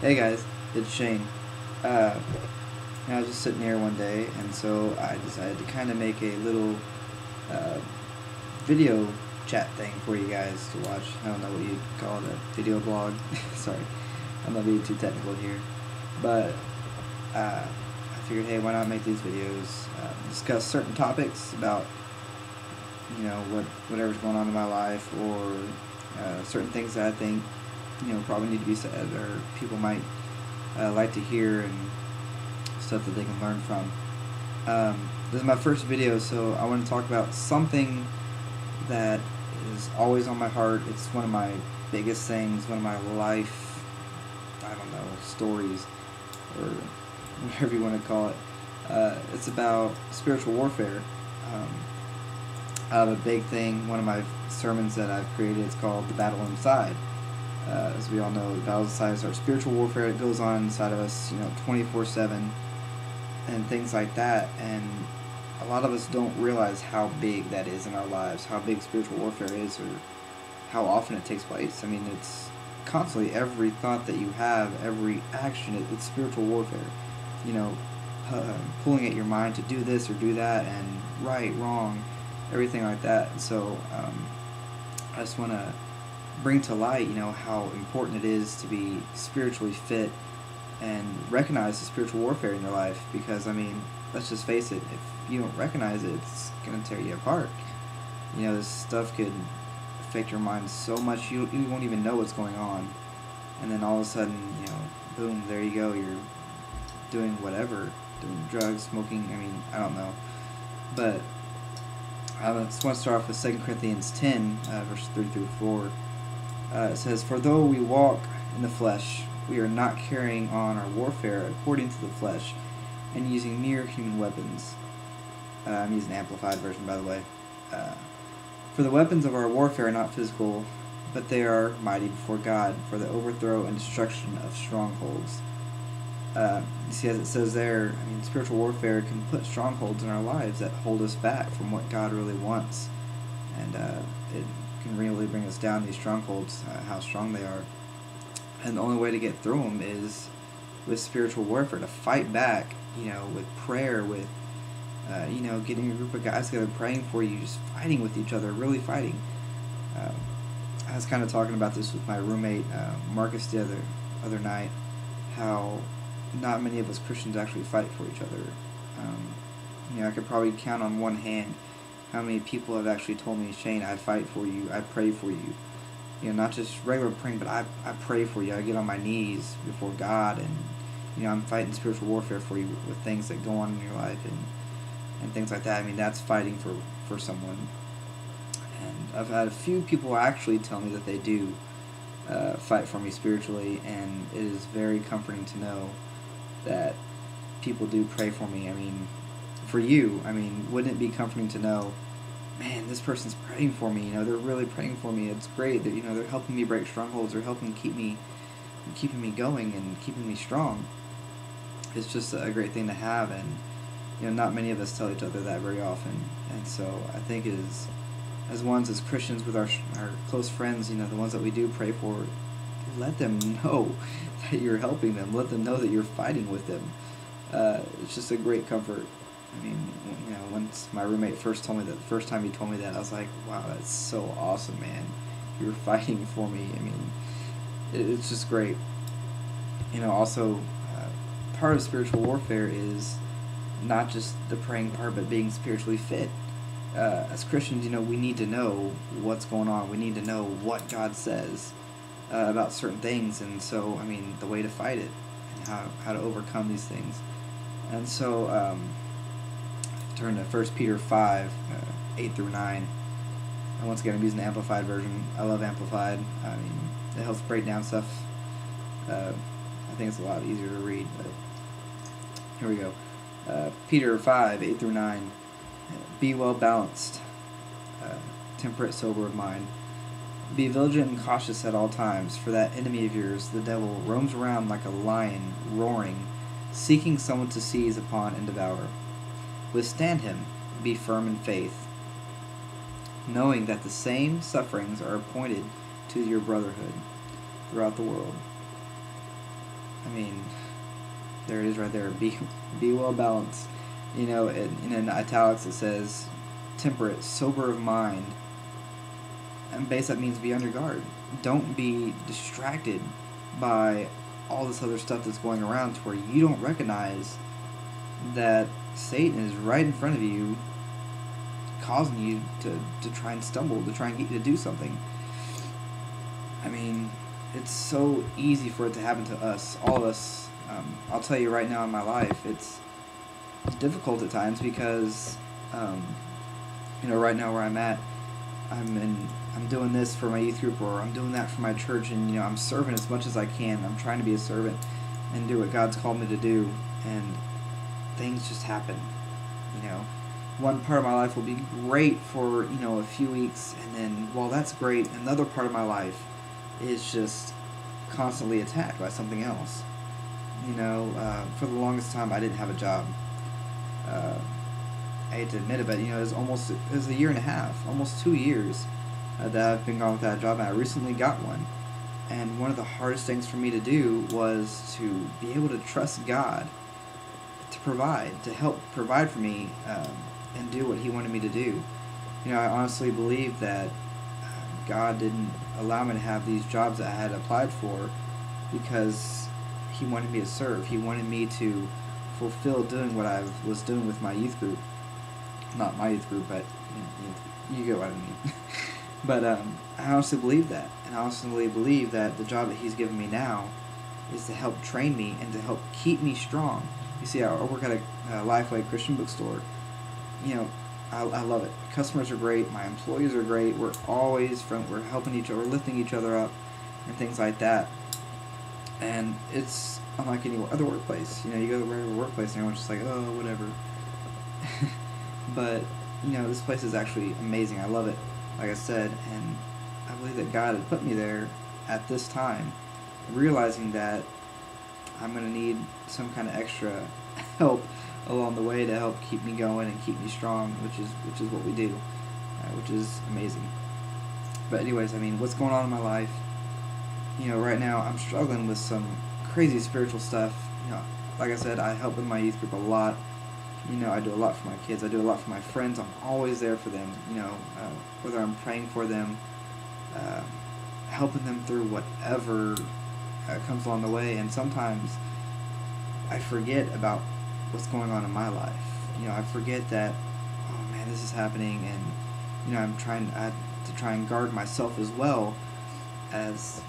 Hey guys, it's Shane. Uh, I was just sitting here one day, and so I decided to kind of make a little uh, video chat thing for you guys to watch. I don't know what you'd call it, a video blog. Sorry, I'm not being too technical here. But I figured, hey, why not make these videos, discuss certain topics about, whatever's going on in my life, or certain things that I think, probably need to be said, or people might like to hear, and stuff that they can learn from. This is my first video, so I want to talk about something that is always on my heart. It's one of my biggest things, one of my life, I don't know, stories, or whatever you want to call it. It's about spiritual warfare. Um, I have a big thing, one of my sermons that I've created, it's called The Battle Inside. As we all know, the battle inside is our spiritual warfare that goes on inside of us, 24/7, and things like that. And a lot of us don't realize how big that is in our lives, how big spiritual warfare is, or how often it takes place. I mean, it's constantly every thought that you have, every action, it's spiritual warfare. You know, pulling at your mind to do this or do that, and right, wrong, everything like that. So I just want to bring to light, how important it is to be spiritually fit and recognize the spiritual warfare in your life. Because, I mean, let's just face it, if you don't recognize it, it's going to tear you apart. This stuff could affect your mind so much you won't even know what's going on. And then all of a sudden, boom, there you go, you're doing whatever, doing drugs, smoking, I mean, I don't know. But I just want to start off with 2 Corinthians 10, verses 3 through 4. It says, "For though we walk in the flesh, we are not carrying on our warfare according to the flesh, and using mere human weapons." I'm using the Amplified version, by the way. "For the weapons of our warfare are not physical, but they are mighty before God for the overthrow and destruction of strongholds." You see, as it says there, I mean, spiritual warfare can put strongholds in our lives that hold us back from what God really wants. And it can really bring us down, these strongholds, how strong they are. And the only way to get through them is with spiritual warfare, to fight back, with prayer, with, getting a group of guys together praying for you, just fighting with each other, really fighting. I was kind of talking about this with my roommate, Marcus, the other night, how not many of us Christians actually fight for each other. I could probably count on one hand how many people have actually told me, "Shane, I fight for you, I pray for you." Not just regular praying, but I pray for you. I get on my knees before God, and, I'm fighting spiritual warfare for you with things that go on in your life, and things like that. I mean, that's fighting for someone. And I've had a few people actually tell me that they do fight for me spiritually, and it is very comforting to know that people do pray for me. I mean, for you, I mean, wouldn't it be comforting to know, man, this person's praying for me, they're really praying for me, it's great, that, they're helping me break strongholds, they're helping keeping me going and keeping me strong. It's just a great thing to have, and, not many of us tell each other that very often. And so I think it is, as Christians, with our close friends, the ones that we do pray for, let them know that you're helping them. Let them know that you're fighting with them. It's just a great comfort. I mean, once my roommate first told me that, the first time he told me that, I was like, wow, that's so awesome, man. You're fighting for me. I mean, it's just great. Also, part of spiritual warfare is not just the praying part, but being spiritually fit. As Christians, we need to know what's going on. We need to know what God says about certain things, and so, I mean, the way to fight it, and how to overcome these things. And so, turn to 1 Peter 5, 8 through 9. And once again, I'm using the Amplified version. I love Amplified. I mean, it helps break down stuff. I think it's a lot easier to read, but here we go. Peter 5, 8 through 9. "Be well balanced, temperate, sober of mind. Be vigilant and cautious at all times, for that enemy of yours, the devil, roams around like a lion, roaring, seeking someone to seize upon and devour. Withstand him, be firm in faith, knowing that the same sufferings are appointed to your brotherhood throughout the world." I mean, there it is right there. Be well balanced. You know, in italics it says temperate, sober of mind. And base that means be on your guard. Don't be distracted by all this other stuff that's going around to where you don't recognize that Satan is right in front of you, causing you to try and stumble, to try and get you to do something. I mean, it's so easy for it to happen to us, all of us. I'll tell you right now in my life, it's difficult at times because, right now where I'm at, I'm doing this for my youth group, or I'm doing that for my church, and I'm serving as much as I can. I'm trying to be a servant and do what God's called me to do, and things just happen. One part of my life will be great for a few weeks, and then while that's great, another part of my life is just constantly attacked by something else. For the longest time I didn't have a job. I hate to admit it, but it was a year and a half, almost 2 years that I've been gone without a job, and I recently got one. And one of the hardest things for me to do was to be able to trust God to help provide for me, and do what He wanted me to do. I honestly believe that God didn't allow me to have these jobs that I had applied for because He wanted me to serve. He wanted me to fulfill doing what I was doing with my youth group. Not my youth group, but you get what I mean. But I honestly believe that. And I honestly believe that the job that He's given me now is to help train me and to help keep me strong. You see, I work at a Lifeway Christian bookstore. I love it. Customers are great. My employees are great. We're always we're helping each other, we're lifting each other up, and things like that. And it's unlike any other workplace. You go to a regular workplace and everyone's just like, oh, whatever. But, this place is actually amazing. I love it, like I said, and I believe that God had put me there at this time, realizing that I'm going to need some kind of extra help along the way to help keep me going and keep me strong, which is what we do, which is amazing. But anyways, what's going on in my life? Right now I'm struggling with some crazy spiritual stuff. Like I said, I help in my youth group a lot. I do a lot for my kids. I do a lot for my friends. I'm always there for them. Whether I'm praying for them, helping them through whatever comes along the way. And sometimes I forget about what's going on in my life. I forget that, oh man, this is happening, and I'm trying to try and guard myself as well as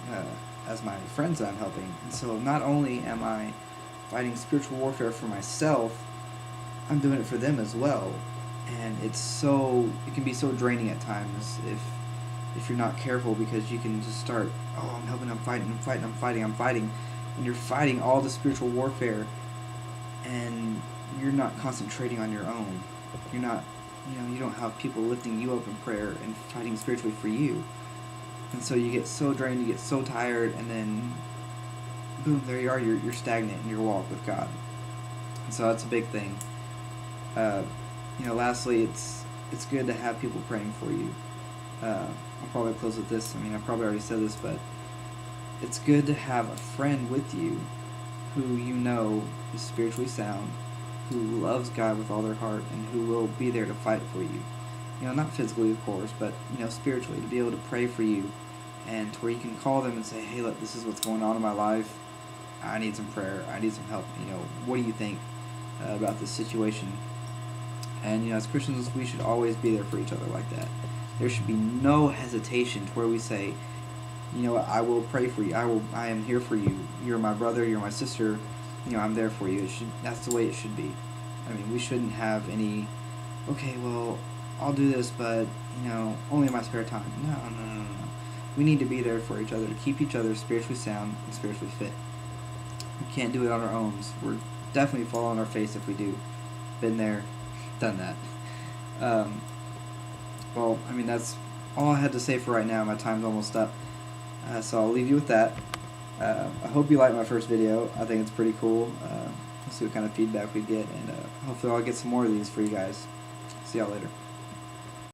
my friends that I'm helping. And so not only am I fighting spiritual warfare for myself, I'm doing it for them as well. And it can be so draining at times if you're not careful, because you can just start, oh, I'm helping, I'm fighting, and you're fighting all the spiritual warfare, and you're not concentrating on your own. You're not, you don't have people lifting you up in prayer and fighting spiritually for you. And so you get so drained, you get so tired, and then boom, there you are, you're stagnant in your walk with God. And so that's a big thing. Lastly, it's good to have people praying for you. I'll probably close with this. I probably already said this, but it's good to have a friend with you who is spiritually sound, who loves God with all their heart, and who will be there to fight for you. Not physically, of course, but, spiritually, to be able to pray for you, and to where you can call them and say, hey, look, this is what's going on in my life. I need some prayer. I need some help. What do you think about this situation? And, as Christians, we should always be there for each other like that. There should be no hesitation to where we say, I will pray for you. I am here for you. You're my brother. You're my sister. I'm there for you. That's the way it should be. We shouldn't have any, okay, well, I'll do this, but, only in my spare time. No. We need to be there for each other, to keep each other spiritually sound and spiritually fit. We can't do it on our own. We're definitely fall on our face if we do. Been there, done that. That's all I had to say for right now. My time's almost up. So I'll leave you with that. I hope you liked my first video. I think it's pretty cool. We'll see what kind of feedback we get, and hopefully I'll get some more of these for you guys. See y'all later.